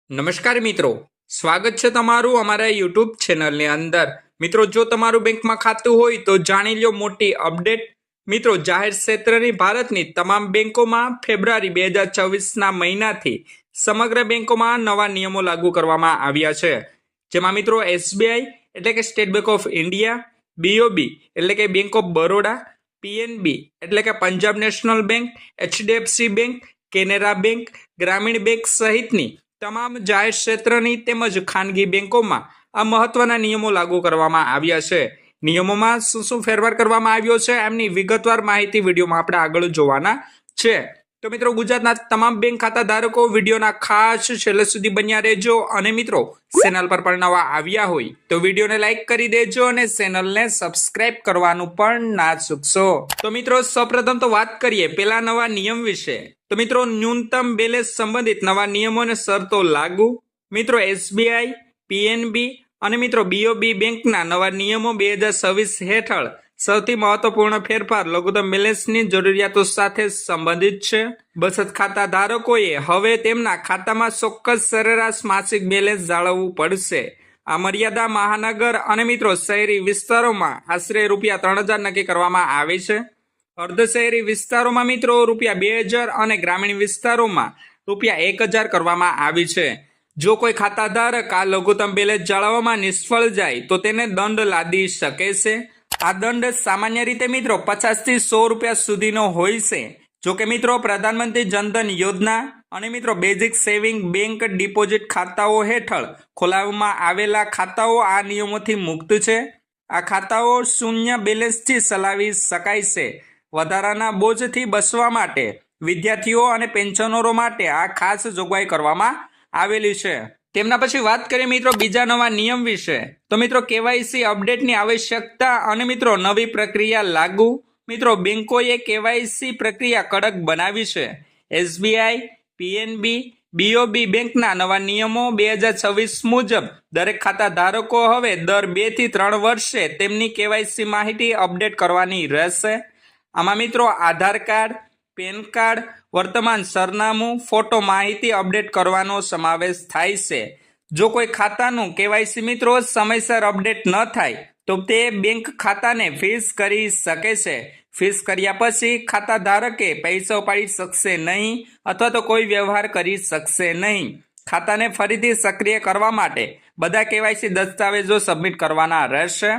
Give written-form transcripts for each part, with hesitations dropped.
નમસ્કાર મિત્રો, સ્વાગત છે તમારું અમારા યુટ્યુબ ચેનલની અંદર। મિત્રો, જો તમારું બેંકમાં ખાતું હોય તો જાણી લો મોટી અપડેટ। મિત્રો, જાહેર ક્ષેત્રની ભારતની તમામ બેંકોમાં ફેબ્રુઆરી 2024ના મહિનાથી સમગ્ર બેંકોમાં નવા નિયમો લાગુ કરવામાં આવ્યા છે, જેમાં મિત્રો એસબીઆઈ એટલે કે state bank of India, BOB એટલે કે બેંક ઓફ બરોડા, પીએનબી એટલે કે Punjab national bank, HDFC bank, Canara bank, ગ્રામીણ બેંક સહિતની તમામ જાહેર ક્ષેત્રની તેમજ ખાનગી બેંકોમાં આ મહત્વના નિયમો લાગુ કરવામાં આવ્યા છે। નિયમોમાં શું ફેરફાર કરવામાં આવ્યો છે એમની વિગતવાર માહિતી વિડીયોમાં આપણે આગળ જોવાના છે। તો મિત્રો, ગુજરાતના તમામ બેંક ખાતા ધારકો વિડીયોના ખાસ છેલ્લે સુધી બન્યા રહેજો। અને મિત્રો, ચેનલ પર પણ નવા આવ્યા હોય તો વિડીયોને લાઈક કરી દેજો અને ચેનલને સબસ્ક્રાઇબ કરવાનું પણ ના ચૂકશો। તો મિત્રો, સૌપ્રથમ તો વાત કરીએ પેલા નવા નિયમ વિશે। તો મિત્રો, ન્યૂનતમ બેલેન્સ સંબંધિત નવા નિયમો અને શરતો લાગુ। મિત્રો, એસબીઆઈ, પીએનબી અને મિત્રો બીઓબી બેંકના નવા નિયમો 2026 હેઠળ સૌથી મહત્વપૂર્ણ ફેરફાર લઘુત્તમ બેલેન્સની જરૂરિયાતો સાથે સંબંધિત છે। બચત ખાતા ધારકોએ હવે તેમના ખાતામાં ચોક્કસ સરેરાશ માસિક બેલેન્સ જાળવવું પડશે। આ મર્યાદા મહાનગર અને મિત્રો શહેરી વિસ્તારોમાં આશરે ₹3000 નક્કી કરવામાં આવે છે। અર્ધ શહેરી વિસ્તારોમાં મિત્રો ₹2000 અને ગ્રામીણ વિસ્તારોમાં ₹1000 કરવામાં આવી છે। જો કોઈ ખાતા ધારક આ લઘુત્તમ બેલેન્સ જાળવવામાં નિષ્ફળ જાય તો તેને દંડ લાદી શકે છે। આ દંડ સામાન્ય રીતે મિત્રો 50 થી 100 રૂપિયા સુધીનો હોય છે। જો કે મિત્રો, પ્રધાનમંત્રી જનધન યોજના અને મિત્રો બેઝિક સેવિંગ બેંક ડિપોઝિટ ખાતાઓ હેઠળ ખોલાવવામાં આવેલા ખાતાઓ આ નિયમોથી મુક્ત છે। આ ખાતાઓ શૂન્ય બેલેન્સથી ચલાવી શકાય છે। વધારાના બોજથી બચવા માટે વિદ્યાર્થીઓ અને પેન્શનરો માટે આ ખાસ જોગવાઈ કરવામાં આવેલી છે। તેમના પછી વાત કરીએ મિત્રો બીજા નવા નિયમ વિશે। તો મિત્રો, કેવાયસી અપડેટની આવશ્યકતા અને મિત્રો નવી પ્રક્રિયા લાગુ। મિત્રો, બેંકોએ કેવાયસી પ્રક્રિયા કડક બનાવી છે। એસબીઆઈ, પીએનબી, બીઓબી બેંકના નવા નિયમો 2026 મુજબ દરેક ખાતા ધારકો હવે દર 2 થી 3 વર્ષે તેમની કેવાયસી માહિતી અપડેટ કરવાની રહેશે। આમાં મિત્રો આધાર કાર્ડ, પેન કાર્ડ, વર્તમાન સરનામું, ફોટો માહિતી અપડેટ કરવાનો સમાવેશ થાય છે। જો કોઈ ખાતાનું કેવાયસી મિત્રો સમયસર અપડેટ ન થાય તો તે બેંક ખાતાને ફ્રીઝ કરી શકે છે। ફ્રીઝ કર્યા પછી ખાતા ધારકે પૈસા ઉપાડી શકશે નહીં અથવા તો કોઈ વ્યવહાર કરી શકશે નહીં। ખાતાને ફરીથી સક્રિય કરવા માટે બધા કેવાયસી દસ્તાવેજો સબમિટ કરવાના રહેશે।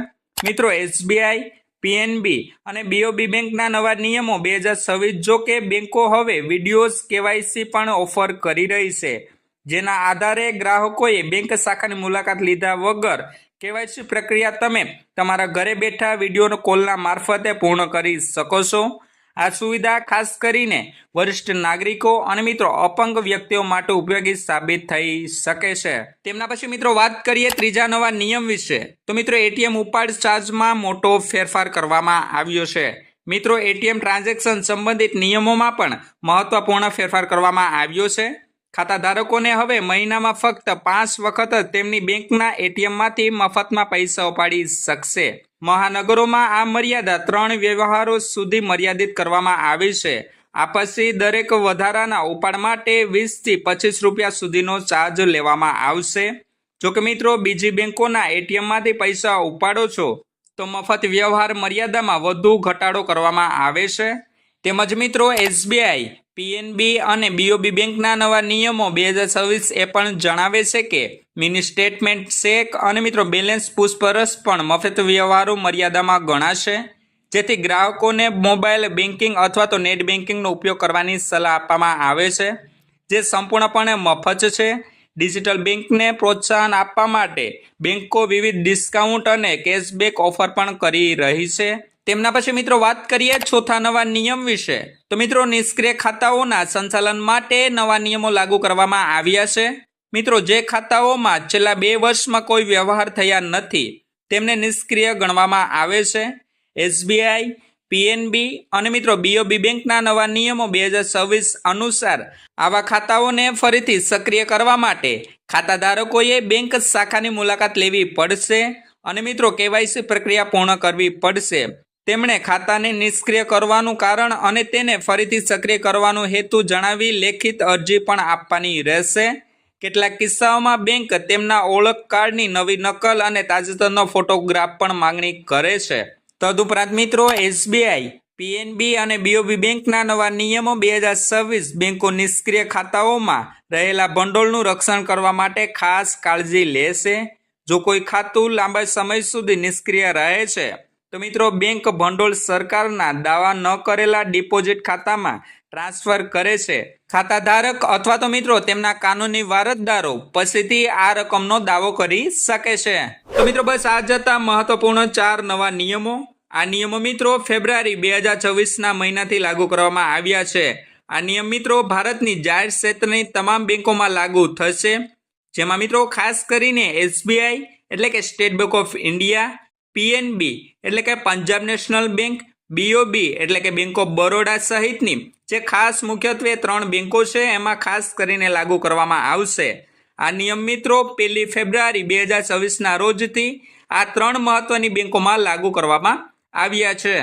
મિત્રો, એસબીઆઈ, પીએનબી અને બીઓબી બેંકના નવા નિયમો 2026 જો કે બેંકો હવે વિડીયોઝ કેવાયસી પણ ઓફર કરી રહી છે, જેના આધારે ગ્રાહકોએ બેંક શાખાની મુલાકાત લીધા વગર કેવાયસી પ્રક્રિયા તમે તમારા ઘરે બેઠા વિડીયો કોલના મારફતે પૂર્ણ કરી શકો છો। આ સુવિધા ખાસ કરીને વરિષ્ઠ નાગરિકો અને મિત્રો અપંગ વ્યક્તિઓ માટે ઉપયોગી સાબિત થઈ શકે છે। તેમના પછી મિત્રો વાત કરીએ ત્રીજા નવા નિયમ વિશે। તો મિત્રો, એટીએમ ઉપાડ ચાર્જમાં મોટો ફેરફાર કરવામાં આવ્યો છે। મિત્રો, એટીએમ ટ્રાન્ઝેક્શન સંબંધિત નિયમોમાં પણ મહત્વપૂર્ણ ફેરફાર કરવામાં આવ્યો છે। ખાતા ધારકોને હવે મહિનામાં ફક્ત 5 વખત જ તેમની બેંકના એટીએમમાંથી મફતમાં પૈસા ઉપાડી શકશે। મહાનગરોમાં આ મર્યાદા 3 વ્યવહારો સુધી મર્યાદિત કરવામાં આવી છે। આ પછી દરેક વધારાના ઉપાડ માટે 20 થી 25 રૂપિયા સુધીનો ચાર્જ લેવામાં આવશે। જો કે મિત્રો, બીજી બેંકોના એટીએમમાંથી પૈસા ઉપાડો છો તો મફત વ્યવહાર મર્યાદામાં વધુ ઘટાડો કરવામાં આવે છે। તેમજ મિત્રો, એસબીઆઈ, પીએનબી અને બીઓબી બેંકના નવા નિયમો 2026 એ પણ જણાવે છે કે મિની સ્ટેટમેન્ટ, ચેક અને મિત્રો બેલેન્સ પૂછપરછ પણ મફત વ્યવહારો મર્યાદામાં ગણાશે, જેથી ગ્રાહકોને મોબાઈલ બેન્કિંગ અથવા તો નેટ બેન્કિંગનો ઉપયોગ કરવાની સલાહ આપવામાં આવે છે, જે સંપૂર્ણપણે મફત છે। ડિજિટલ બેંકને પ્રોત્સાહન આપવા માટે બેંકો વિવિધ ડિસ્કાઉન્ટ અને કેશબેક ઓફર પણ કરી રહી છે। તેમના પછી મિત્રો વાત કરીએ ચોથા નવા નિયમ વિશે। તો મિત્રો, નિષ્ક્રિય ખાતાઓના સંચાલન માટે નવા નિયમો લાગુ કરવામાં આવ્યા છે। મિત્રો, જે ખાતાઓમાં છેલ્લા 2 વર્ષમાં કોઈ વ્યવહાર થયા નથી તેમને નિષ્ક્રિય ગણવામાં આવે છે। એસબીઆઈ, પીએનબી અને મિત્રો બીઓબી બેંકના નવા નિયમો 2026 અનુસાર આવા ખાતાઓને ફરીથી સક્રિય કરવા માટે ખાતા ધારકોએ બેંક શાખાની મુલાકાત લેવી પડશે અને મિત્રો કેવાયસી પ્રક્રિયા પૂર્ણ કરવી પડશે। તેમણે ખાતાને નિષ્ક્રિય કરવાનું કારણ અને તેને ફરીથી સક્રિય કરવાનો હેતુ જણાવી લેખિત અરજી પણ આપવાની રહેશે। કેટલાક કિસ્સાઓમાં બેંક તેમના ઓળખ કાર્ડની નવી નકલ અને તાજેતરનો ફોટોગ્રાફ પણ માંગણી કરે છે. તદુપરાંત મિત્રો એસબીઆઈ, પીએનબી અને બીઓબી બેંકના નવા નિયમો 2026 બેંકો નિષ્ક્રિય ખાતાઓમાં રહેલા ભંડોળનું રક્ષણ કરવા માટે ખાસ કાળજી લેશે. જો કોઈ ખાતું લાંબા સમય સુધી નિષ્ક્રિય રહે છે તો મિત્રો બેંક ભંડોળ સરકારના દાવા ન કરેલા ડિપોઝિટ ખાતામાં ટ્રાન્સફર કરે છે. ખાતાધારક અથવા તો મિત્રો તેમના કાનૂની વારસદારો પછીથી આ રકમનો દાવો કરી શકે છે. તો મિત્રો બસ આ જતા મહત્વપૂર્ણ 4 નવા નિયમો. આ નિયમો મિત્રો ફેબ્રુઆરી 2024ના મહિનાથી લાગુ કરવામાં આવ્યા છે. આ નિયમ મિત્રો ભારતની જાહેર ક્ષેત્રની તમામ બેંકોમાં લાગુ થશે, જેમાં મિત્રો ખાસ કરીને એસબીઆઈ એટલે કે state bank of India, PNB એટલે કે પંજાબ નેશનલ બેંક, બીઓબી એટલે કે બેંક ઓફ બરોડા સહિતની જે ખાસ મુખ્યત્વે 3 બેંકો છે એમાં ખાસ કરીને લાગુ કરવામાં આવશે. આ નિયમ મિત્રો 1 ફેબ્રુઆરી 2024ના રોજથી આ 3 મહત્વની બેંકોમાં લાગુ કરવામાં આવ્યા છે.